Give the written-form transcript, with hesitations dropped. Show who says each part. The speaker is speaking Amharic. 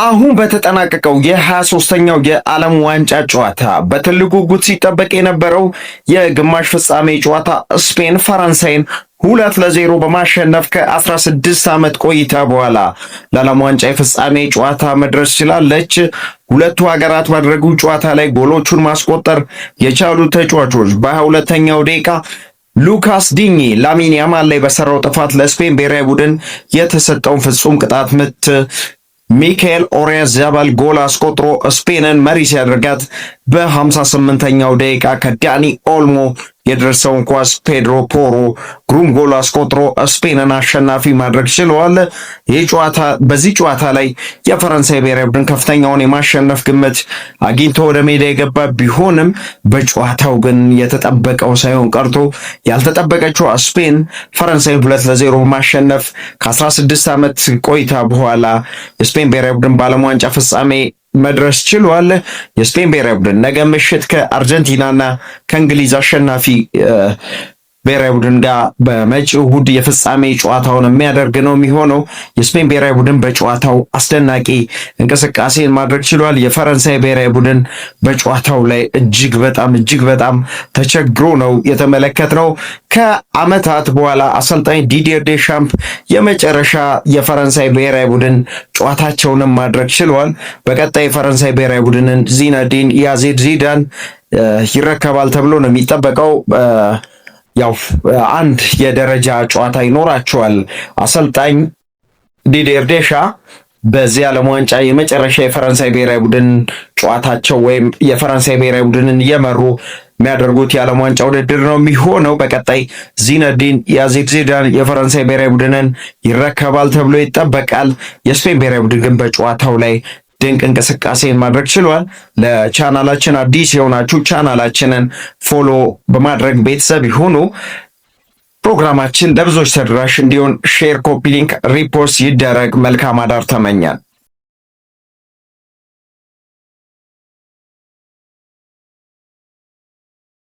Speaker 1: አሁን በተጠናቀቀው የ23ኛው የዓለም ዋንጫ ጨዋታ በትልቁ ጉጉት ሲጠበቅ የነበረው የግማሽ ፍጻሜ ጨዋታ ስፔን ፈረንሳይን 2-0 በማሸነፍ ከ16 ዓመት ቆይታ በኋላ ለዓለም ዋንጫ የፍጻሜ ጨዋታ መድረስ ችላለች። ሁለቱ ሀገራት ባደረጉ ጨዋታ ላይ ጎሎቹን ማስቆጠር የቻሉ ተጫዋቾች በ22ኛው ደቂቃ ሉካስ ዲኚ ላሚን ያማል ላይ በሰራው ጥፋት ለስፔን ብሔራዊ ቡድን የተሰጠውን ፍጹም ቅጣት ምት ሚካኤል ኦያርዛባል ጎል አስቆጥሮ ስፔንን መሪ ሲያደርጋት በ58ኛው ደቂቃ ከዳኒ ኦልሞ የደረሰውን ኳስ ፔድሮ ፖሮ ግሩም ጎል አስቆጥሮ ስፔንን አሸናፊ ማድረግ ችለዋል። በዚህ ጨዋታ ላይ የፈረንሳይ ብሔራዊ ቡድን ከፍተኛውን የማሸነፍ ግምት አግኝቶ ወደ ሜዳ የገባ ቢሆንም በጨዋታው ግን የተጠበቀው ሳይሆን ቀርቶ ያልተጠበቀችው ስፔን ፈረንሳይን 2-0 በማሸነፍ ከ16 ዓመት ቆይታ በኋላ የስፔን ብሔራዊ ቡድን በዓለም ዋንጫ ፍጻሜ መድረስ ችሏል። የስፔን ብሔራዊ ቡድን ነገ ምሽት ከአርጀንቲናና ከእንግሊዝ አሸናፊ ብሔራዊ ቡድን ጋር በመጪው እሁድ የፍጻሜ ጨዋታውን የሚያደርግ ነው የሚሆነው። የስፔን ብሔራዊ ቡድን በጨዋታው አስደናቂ እንቅስቃሴን ማድረግ ችሏል። የፈረንሳይ ብሔራዊ ቡድን በጨዋታው ላይ እጅግ በጣም ተቸግሮ ነው የተመለከትነው። ከዓመታት በኋላ አሰልጣኝ ዲዲየር ዴሻምፕ የመጨረሻ የፈረንሳይ ብሔራዊ ቡድን ጨዋታቸውንም ማድረግ ችሏል። በቀጣይ የፈረንሳይ ብሔራዊ ቡድንን ዚነዲን ዚዳን ይረከባል ተብሎ ነው የሚጠበቀው። ያው አንድ የደረጃ ጨዋታ ይኖራቸዋል። አሰልጣኝ ዲዲየር ዴሻ በዚህ ዓለም ዋንጫ የመጨረሻ የፈረንሳይ ብሔራዊ ቡድን ጨዋታቸው ወይም የፈረንሳይ ብሔራዊ ቡድንን እየመሩ የሚያደርጉት የዓለም ዋንጫ ውድድር ነው የሚሆነው። በቀጣይ ዚነዲን ዚዳን የፈረንሳይ ብሔራዊ ቡድንን ይረከባል ተብሎ ይጠበቃል። የስፔን ብሔራዊ ቡድን ግን በጨዋታው ላይ ድንቅ እንቅስቃሴን ማድረግ ችሏል። ለቻናላችን አዲስ የሆናችሁ ቻናላችንን ፎሎ በማድረግ ቤተሰብ ይሁኑ። ፕሮግራማችን ለብዙዎች ተደራሽ እንዲሆን ሼር፣ ኮፒ ሊንክ፣ ሪፖርት ይደረግ። መልካም አዳር ተመኛል።